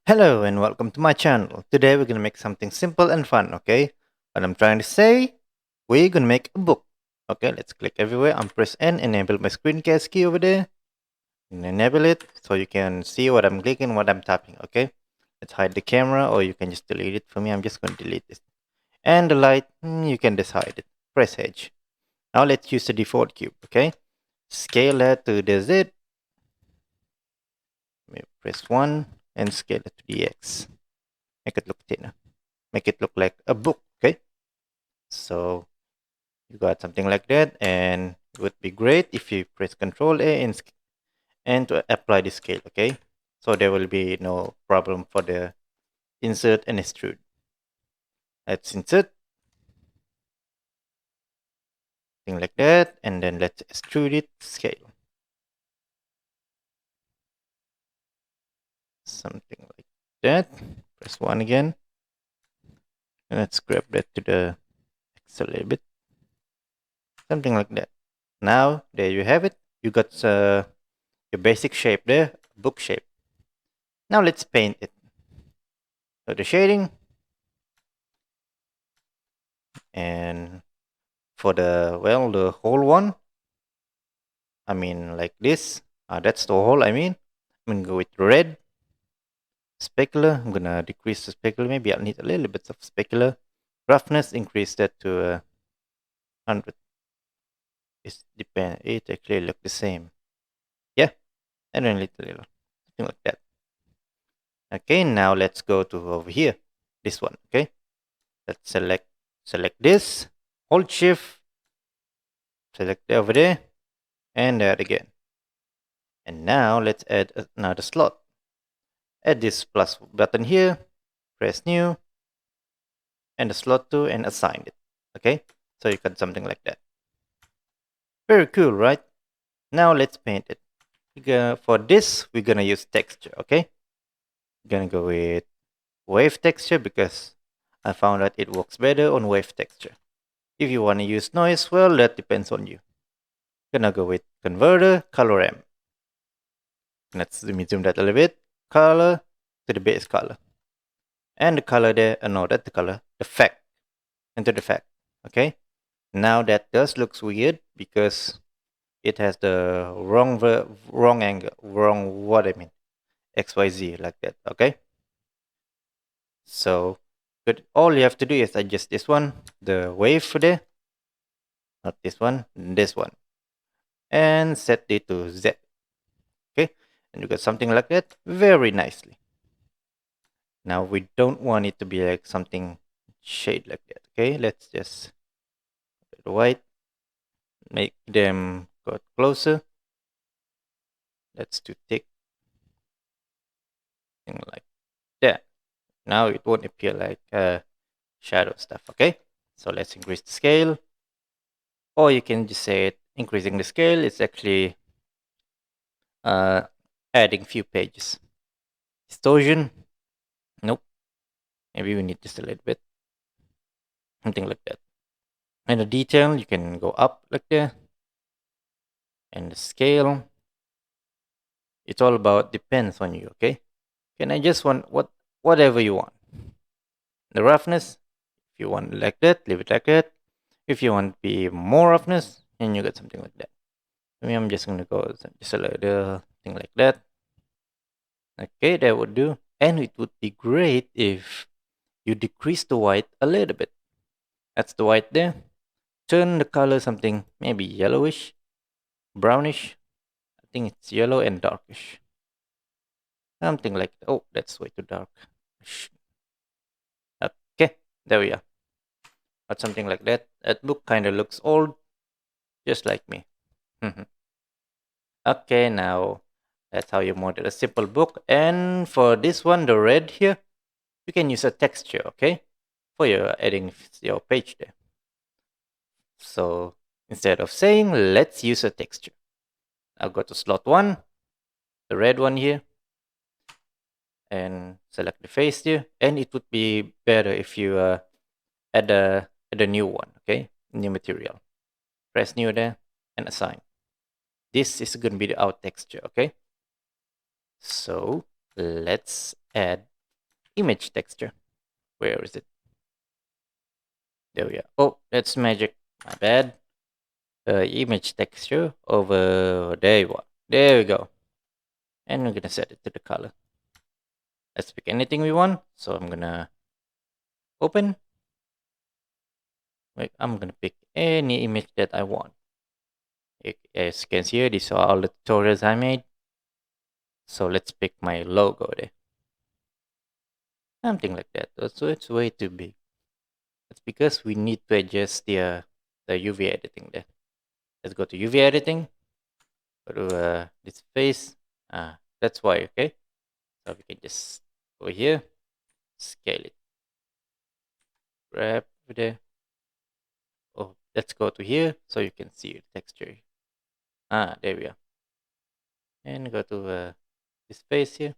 Hello and welcome to my channel. Today we're gonna make something simple and fun, okay? What I'm trying to say, we're gonna make a book. Okay, let's click everywhere and press N, enable my screencast key over there. And enable it so you can see what I'm clicking, what I'm tapping, okay? Let's hide the camera or you can just delete it. For me, I'm just gonna delete this. And the light, you can decide it. Press H. Now let's use the default cube, okay? Scale that to the Z. Press 1 and scale it to the X. Make it look thinner. Make it look like a book, okay? So you got something like that, and it would be great if you press Control A and to apply the scale, okay? So there will be no problem for the insert and extrude. Let's insert, thing like that, and then let's extrude it, scale. Something like that. Press 1 again. And let's grab that to the X a little bit. Something like that. Now, there you have it. You got your basic shape there, book shape. Now let's paint it. So the shading, and for the whole one, I mean like this, that's the whole. I'm gonna go with red specular. I'm gonna decrease the specular. Maybe I'll need a little bit of specular. Roughness, increase that to 100. It actually look the same. Yeah, and then little something like that. Okay, now let's go to over here, this one. Okay, let's select this, hold shift, select over there, and that again. And now let's add another slot. Add this plus button here, press new, and the slot 2 and assign it. Okay, so you got something like that. Very cool, right? Now let's paint it. For this, we're gonna use texture, okay? We're gonna go with wave texture because I found that it works better on wave texture. If you wanna use noise, well, that depends on you. Gonna go with converter, color M. Let's zoom that a little bit. Color to the base color. And the color there, no, that's the color, the fact, into the fact, okay? Now that does looks weird because it has the wrong angle, wrong what I mean, XYZ like that, okay? So, but all you have to do is adjust this one, the wave for there, not this one, this one, and set it to Z, okay? And you got something like that very nicely. Now we don't want it to be like something shade like that, okay? Let's just white, make them go closer. Let's do thick, thing like that. Now it won't appear like shadow stuff, okay? So let's increase the scale. Or you can just say it, increasing the scale is actually adding few pages. Distortion, nope. Maybe we need just a little bit. Something like that. And the detail, you can go up like that. And the scale, it's all about, depends on you, okay? Can I just want whatever you want. The roughness, if you want like that, leave it like that. If you want to be more roughness, and you get something like that. I mean, I'm just gonna go just a little thing like that. Okay, that would do. And it would be great if you decrease the white a little bit. That's the white there. Turn the color something maybe yellowish, brownish. I think it's yellow and darkish. Something like, oh, that's way too dark. Okay, there we are. But something like that. That book kind of looks old, just like me. Okay, now that's how you model a simple book. And for this one, the red here, you can use a texture, okay? For your adding your page there. So instead of saying, let's use a texture. I'll go to slot 1, the red one here, and select the face here. And it would be better if you add a new one, okay? New material. Press new there and assign. This is going to be the out texture, okay? So let's add image texture. Where is it? There we are. Oh, that's magic. My bad. Image texture over there. There we go. And we're gonna set it to the color. Let's pick anything we want. So I'm gonna open. Wait, I'm gonna pick any image that I want. As you can see here, these are all the tutorials I made. So let's pick my logo there. Something like that. So it's way too big. It's because we need to adjust the UV editing there. Let's go to UV editing. Go to this face. That's why, okay? So we can just go here, scale it. Grab there. Oh, let's go to here so you can see the texture. There we are. And go to this face here.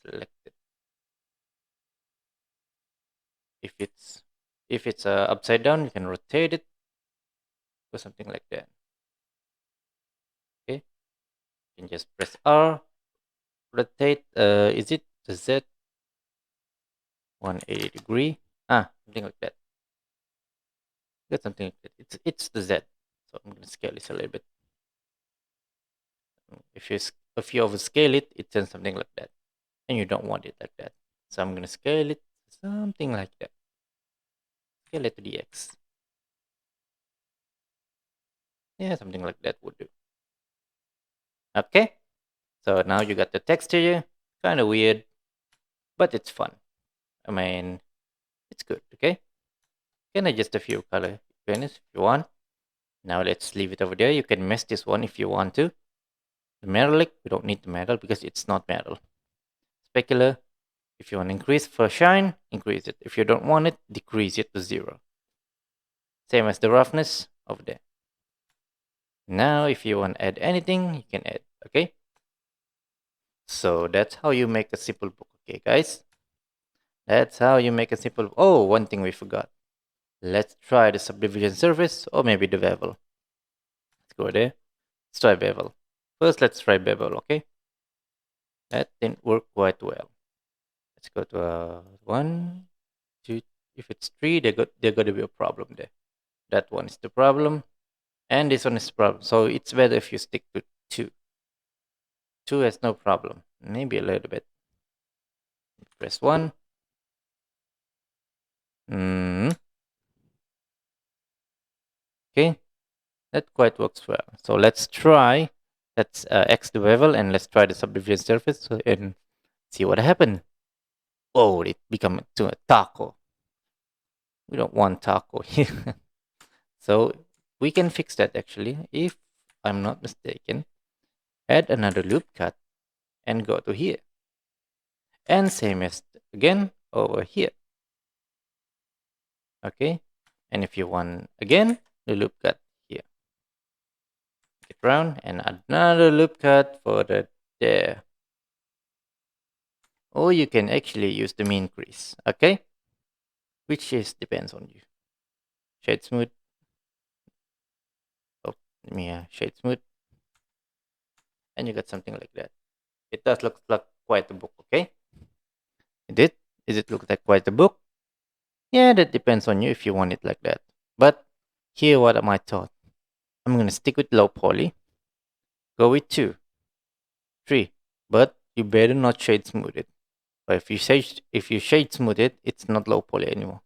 Select it. If it's upside down, you can rotate it or something like that. Okay, you can just press R, rotate. Is it the Z? 180 degree. Something like that. Got something like that. It's the Z. So I'm gonna scale this a little bit. If you overscale it, it turns something like that, and you don't want it like that. So I'm gonna scale it something like that. Scale it to the X. Yeah, something like that would do. Okay, so now you got the texture here. Kind of weird, but it's fun. I mean, it's good. Okay, can adjust a few color if you want. Now let's leave it over there. You can mesh this one if you want to. The metallic, we don't need the metal because it's not metal. Specular, if you want to increase for shine, increase it. If you don't want it, decrease it to 0. Same as the roughness over there. Now, if you want to add anything, you can add, okay? So that's how you make a simple book, okay, guys? That's how you make a simple. Oh, one thing we forgot. Let's try the subdivision surface or maybe the bevel. Let's go there. Let's try bevel. First, let's try bevel, okay? That didn't work quite well. Let's go to 1, 2. If it's 3, there got to be a problem there. That one is the problem, and this one is the problem. So it's better if you stick to 2. 2 has no problem. Maybe a little bit. Press 1. Okay, that quite works well. So let's try. Let's X the bevel and let's try the subdivision surface and see what happened. Oh, it become to a taco. We don't want taco here. So we can fix that actually, if I'm not mistaken. Add another loop cut and go to here. And same as again over here. Okay, and if you want again the loop cut here, get round and another loop cut for the there. Or you can actually use the mean crease, okay, which is depends on you. Shade smooth. Oh, let me shade smooth, and you got something like that. It does look like quite a book, okay? Is it look like quite a book? Yeah, that depends on you if you want it like that. But here, what am I thought? I'm gonna stick with low poly. Go with 2, 3, but you better not shade smooth it. But if you shade smooth it, it's not low poly anymore.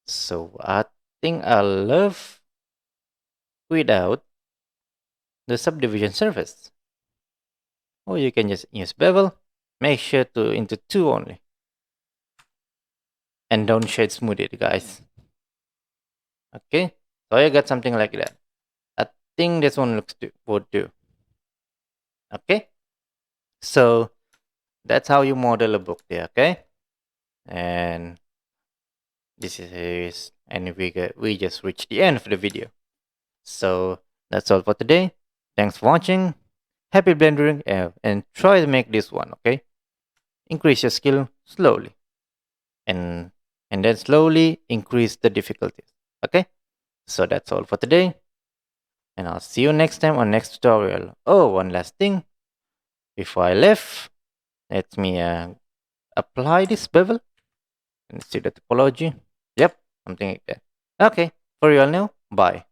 So I think I love without the subdivision surface. Or you can just use bevel. Make sure to into 2 only. And don't shade smooth it, guys. Okay, so I got something like that. I think this one would do. Okay, so that's how you model a book there. Okay, and this is and we just reached the end of the video. So that's all for today. Thanks for watching. Happy blendering and try to make this one. Okay, increase your skill slowly, and then slowly increase the difficulties. Okay, so that's all for today. And I'll see you next time on next tutorial. Oh, one last thing. Before I left, let me apply this bevel. Let's see the topology. Yep, something like that. Okay, for real now, bye.